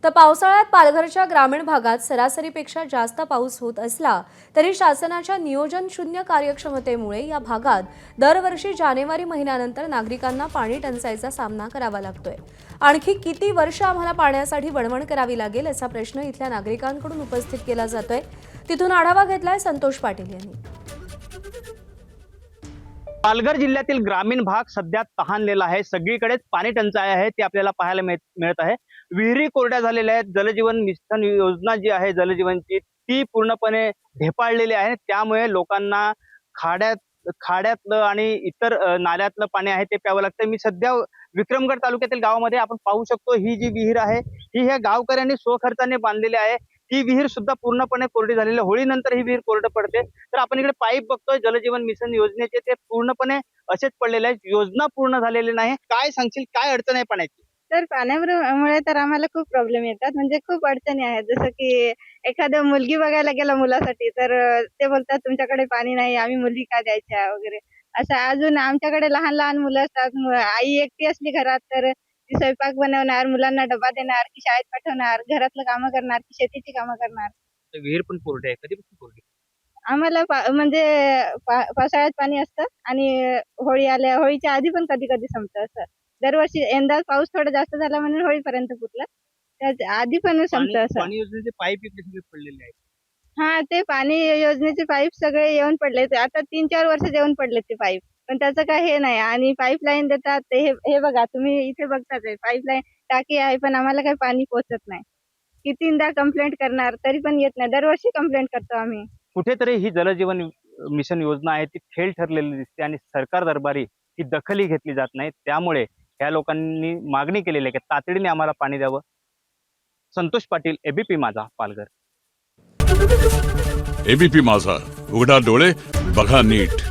तर पावसाळ्यात पालघरच्या ग्रामीण भागात सरासरीपेक्षा जास्त पाऊस होत असला तरी शासनाच्या नियोजन शून्य कार्यक्षमतेमुळे या भागात दरवर्षी जानेवारी महिन्यानंतर नागरिकांना पाणी टंचाईचा सामना करावा लागतोय। आणखी किती वर्ष आम्हाला पाण्यासाठी वणवण करावी लागेल असा प्रश्न इथल्या नागरिकांकडून उपस्थित केला जातोय। तिथून आढावा घेतलाय संतोष पाटील यांनी। पालघर जिल्ह्यातील ग्रामीण भाग सध्या तहानलेला आहे। सगळीकडेच पाणी टंचाई आहे ती आपल्याला पाहायला मिळत आहे। विहिरी कोरड्या झालेल्या आहेत। जलजीवन मिशन योजना जी आहे जलजीवनची ती पूर्णपणे ढेपाळलेली आहे। त्यामुळे लोकांना खाड्यातलं आणि इतर नाल्यातलं पाणी आहे ते प्यावं लागतं। मी सध्या विक्रमगड तालुक्यातील गावामध्ये आपण पाहू शकतो ही जी विहीर आहे ही ह्या गावकऱ्यांनी स्वखर्चाने बांधलेली आहे। ही विहीर सुद्धा पूर्णपणे कोरडी झालेली आहे। होळीनंतर ही विहीर कोरड पडते। तर आपण इकडे पाईप बघतोय जलजीवन मिशन योजनेचे ते पूर्णपणे असेच पडलेले आहेत। योजना पूर्ण झालेली नाही। काय सांगशील, काय अडचण आहे पाण्याची? तर पाण्यामुळे तर आम्हाला खूप प्रॉब्लेम येतात, म्हणजे खूप अडचणी आहेत। जसं की एखादं मुलगी बघायला गेला मुलासाठी तर ते बोलतात तुमच्याकडे पाणी नाही, आम्ही मुलगी का द्यायच्या वगैरे असं। अजून आमच्याकडे लहान लहान मुलं असतात, आई एकटी असली घरात तर ती स्वयंपाक बनवणार, मुलांना डबा देणार, की शाळेत पाठवणार, घरातलं कामं करणार, की शेतीची कामं करणार। विहीर पण कोरडी आहे, कधीपासून कोरडी? आम्हाला म्हणजे पावसाळ्यात पाणी असतं आणि होळीच्या आधी पण कधी कधी संपतं असं। दरवर्षी यंदा पाऊस थोडा जास्त झाला म्हणून होळीपर्यंत पुरला, त्याच्या आधी पण संपतं असं। पाणी योजनेचे पाईप इकडे सगळे पडलेले आहेत। हा, ते पाणी योजनेचे पाईप सगळे येऊन पडले, ते आता 3-4 वर्ष येऊन पडले ते पाईप, पण त्याचं काय हे नाही। आणि पाईपलाईन देतात ते हे बघा तुम्ही इथे बघताच आहे, पाईपलाईन टाकी आहे पण आम्हाला काही पाणी पोहोचत नाही। कितींदा कंप्लेंट करणार तरी पण येत नाही, दरवर्षी कंप्लेंट करतो आम्ही। कुठेतरी ही जलजीवन मिशन योजना आहे ती फेल ठरलेली दिसते आणि सरकार दरबारी ही दखलही घेतली जात नाही। त्यामुळे ह्या लोकांनी मागणी केलेली आहे की तातडीने आम्हाला पाणी द्यावं। संतोष पाटील, एबीपी माझा, पालघर। एबीपी माझा, उघडा डोळे बघा नीट।